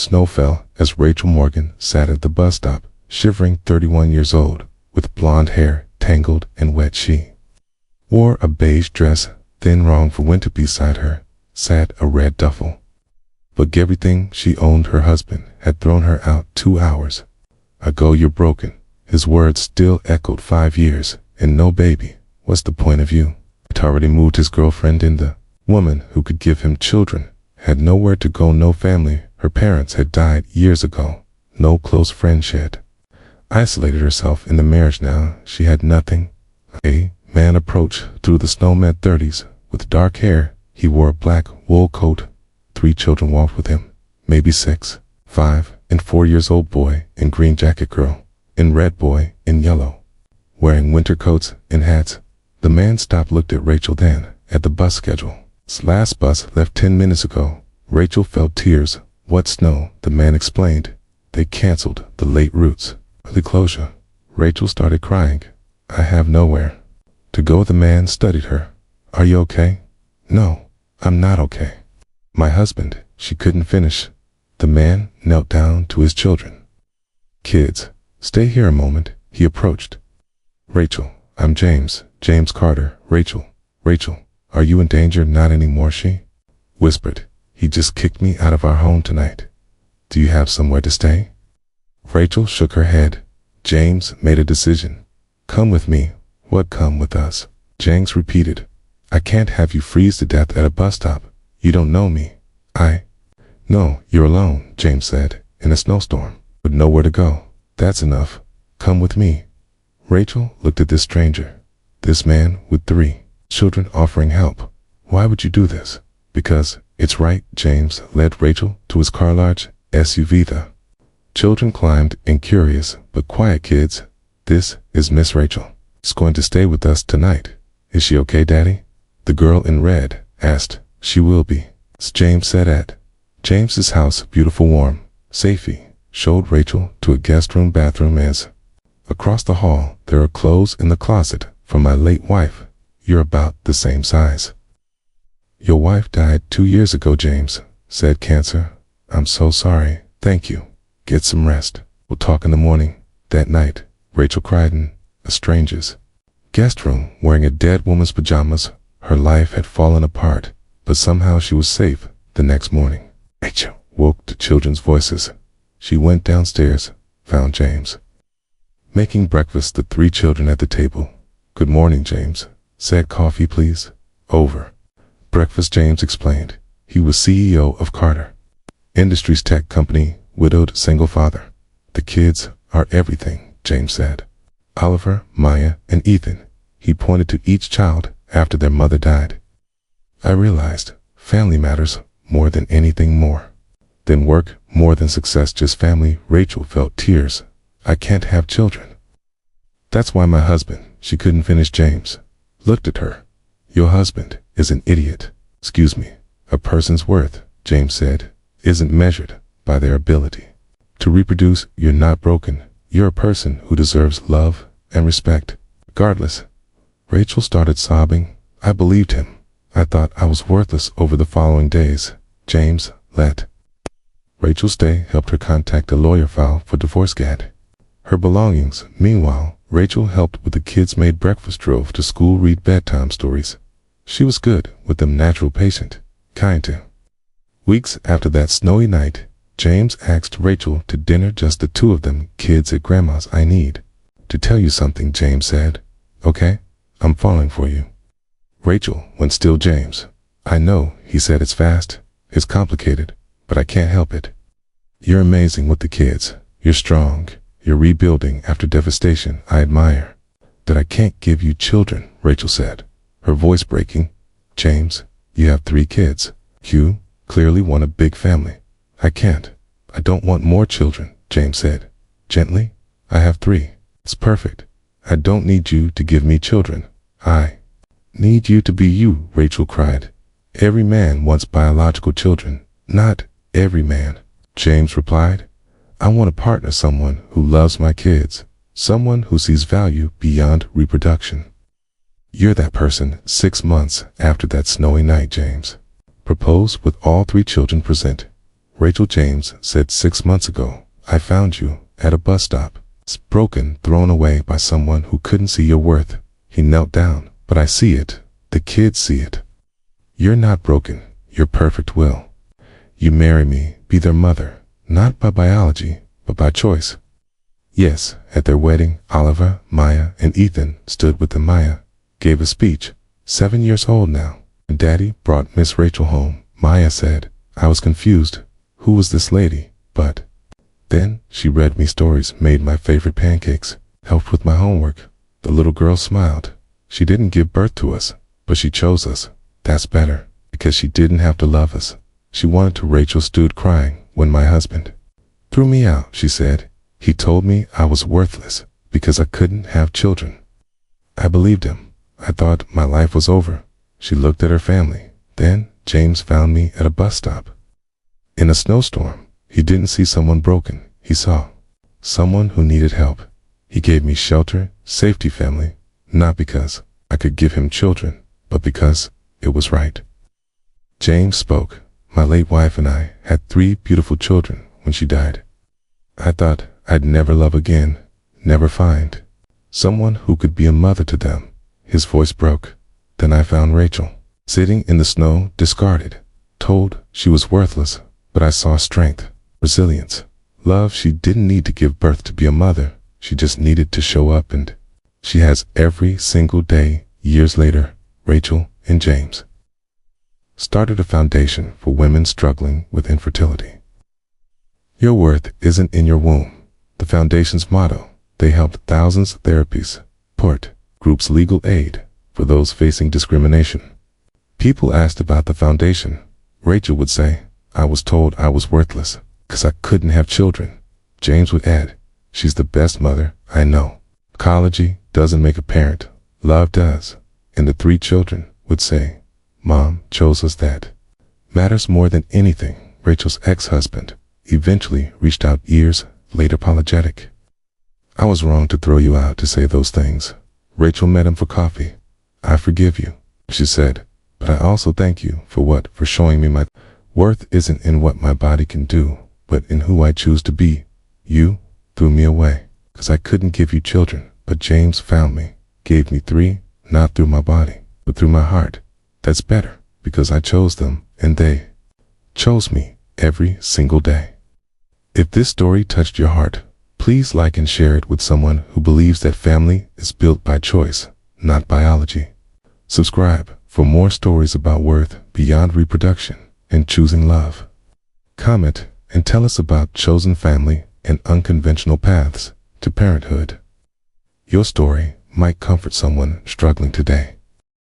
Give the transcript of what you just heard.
Snow fell as Rachel Morgan sat at the bus stop, shivering, 31 years old, with blonde hair tangled and wet. She wore a beige dress, thin wrong for winter. Beside her sat a red duffel. But everything she owned, her husband had thrown her out 2 hours ago. You're broken. His words still echoed. 5 years and no baby. What's the point of you? Had already moved his girlfriend in. The woman who could give him children had nowhere to go, no family. Her parents had died years ago. No close friend. She had isolated herself in the marriage. Now she had nothing. A man approached through the snow, mid-30s, with dark hair. He wore a black wool coat. 3 children walked with him, maybe 6, 5, and 4 years old. Boy in green jacket, girl in red, boy in yellow, wearing winter coats and hats. The man stopped, looked at Rachel, then at the bus schedule. Last bus left 10 minutes ago. Rachel felt tears. What snow? The man explained. They canceled the late routes. Early closure. Rachel started crying. I have nowhere to go. The man studied her. Are you okay? No, I'm not okay. My husband. She couldn't finish. The man knelt down to his children. Kids, stay here a moment. He approached. Rachel, I'm James, James Carter. Rachel, are you in danger? Not anymore, she whispered. He just kicked me out of our home tonight. Do you have somewhere to stay? Rachel shook her head. James made a decision. Come with me. What, come with us? James repeated. I can't have you freeze to death at a bus stop. You don't know me. No, you're alone, James said, in a snowstorm, with nowhere to go. That's enough. Come with me. Rachel looked at this stranger, this man with 3 children offering help. Why would you do this? Because it's right. James led Rachel to his car, large SUV. The children climbed in, curious but quiet. Kids, this is Miss Rachel. She's going to stay with us tonight. Is she okay, Daddy? The girl in red asked. She will be, James said. At James's house, beautiful, warm. Safety showed Rachel to a guest room, bathroom. As across the hall, there are clothes in the closet from my late wife. You're about the same size. Your wife died 2 years ago, James said. Cancer. I'm so sorry. Thank you. Get some rest. We'll talk in the morning. That night, Rachel cried in a stranger's guest room, wearing a dead woman's pajamas. Her life had fallen apart, but somehow she was safe. The next morning, Rachel woke to children's voices. She went downstairs, found James making breakfast. The 3 children at the table. Good morning, James said. Coffee, please. Over. Breakfast, James explained. He was CEO of Carter Industries tech company, widowed, single father. The kids are everything, James said. Oliver, Maya, and Ethan. He pointed to each child after their mother died. I realized family matters more than anything, more than work, more than success, just family. Rachel felt tears. I can't have children. That's why my husband. She couldn't finish. James looked at her. Your husband is an idiot. Excuse me. A person's worth, James said, isn't measured by their ability to reproduce. You're not broken. You're a person who deserves love and respect, regardless. Rachel started sobbing. I believed him. I thought I was worthless. Over the following days, James let Rachel stay, helped her contact a lawyer, file for divorce, get her belongings. Meanwhile, Rachel helped with the kids, made breakfast, drove to school, read bedtime stories. She was good with them, natural, patient, kind to. Weeks after that snowy night, James asked Rachel to dinner, just the 2 of them, kids at Grandma's. I need to tell you something, James said. Okay, I'm falling for you. Rachel went still. James, I know, he said. It's fast, it's complicated, but I can't help it. You're amazing with the kids. You're strong. You're rebuilding after devastation. I admire that. I can't give you children, Rachel said, her voice breaking. James, you have 3 kids. You clearly want a big family. I can't. I don't want more children, James said gently. I have 3. It's perfect. I don't need you to give me children. I need you to be you, Rachel cried. Every man wants biological children. Not every man, James replied. I want a partner, someone who loves my kids, someone who sees value beyond reproduction. You're that person. 6 months after that snowy night, James proposed with all 3 children present. Rachel James said 6 months ago, I found you at a bus stop. Broken, thrown away by someone who couldn't see your worth. He knelt down, but I see it. The kids see it. You're not broken. You're perfect will. You marry me, be their mother, not by biology, but by choice. Yes, at their wedding, Oliver, Maya, and Ethan stood with them. Maya gave a speech, 7 years old now. When Daddy brought Miss Rachel home, Maya said, I was confused. Who was this lady? But then she read me stories, made my favorite pancakes, helped with my homework. The little girl smiled. She didn't give birth to us, but she chose us. That's better, because she didn't have to love us. She wanted to. Rachel stood crying when my husband threw me out, she said. He told me I was worthless because I couldn't have children. I believed him. I thought my life was over. She looked at her family. Then James found me at a bus stop. In a snowstorm, he didn't see someone broken. He saw someone who needed help. He gave me shelter, safety, family, not because I could give him children, but because it was right. James spoke. My late wife and I had 3 beautiful children when she died. I thought I'd never love again, never find someone who could be a mother to them. His voice broke. Then I found Rachel, sitting in the snow, discarded, told she was worthless, but I saw strength, resilience, love. She didn't need to give birth to be a mother. She just needed to show up, and she has every single day. Years later, Rachel and James started a foundation for women struggling with infertility. Your worth isn't in your womb. The foundation's motto. They helped thousands of therapies, support groups, legal aid for those facing discrimination. People asked about the foundation. Rachel would say, I was told I was worthless because I couldn't have children. James would add, she's the best mother I know. Biology doesn't make a parent. Love does. And the 3 children would say, Mom chose us. That matters more than anything. Rachel's ex-husband eventually reached out years later, apologetic. I was wrong to throw you out, to say those things. Rachel met him for coffee. I forgive you, she said, but I also thank you for showing me my worth isn't in what my body can do, but in who I choose to be. You threw me away because I couldn't give you children, but James found me, gave me 3, not through my body, but through my heart. That's better because I chose them and they chose me every single day. If this story touched your heart, please like and share it with someone who believes that family is built by choice, not biology. Subscribe for more stories about worth beyond reproduction and choosing love. Comment and tell us about chosen family and unconventional paths to parenthood. Your story might comfort someone struggling today.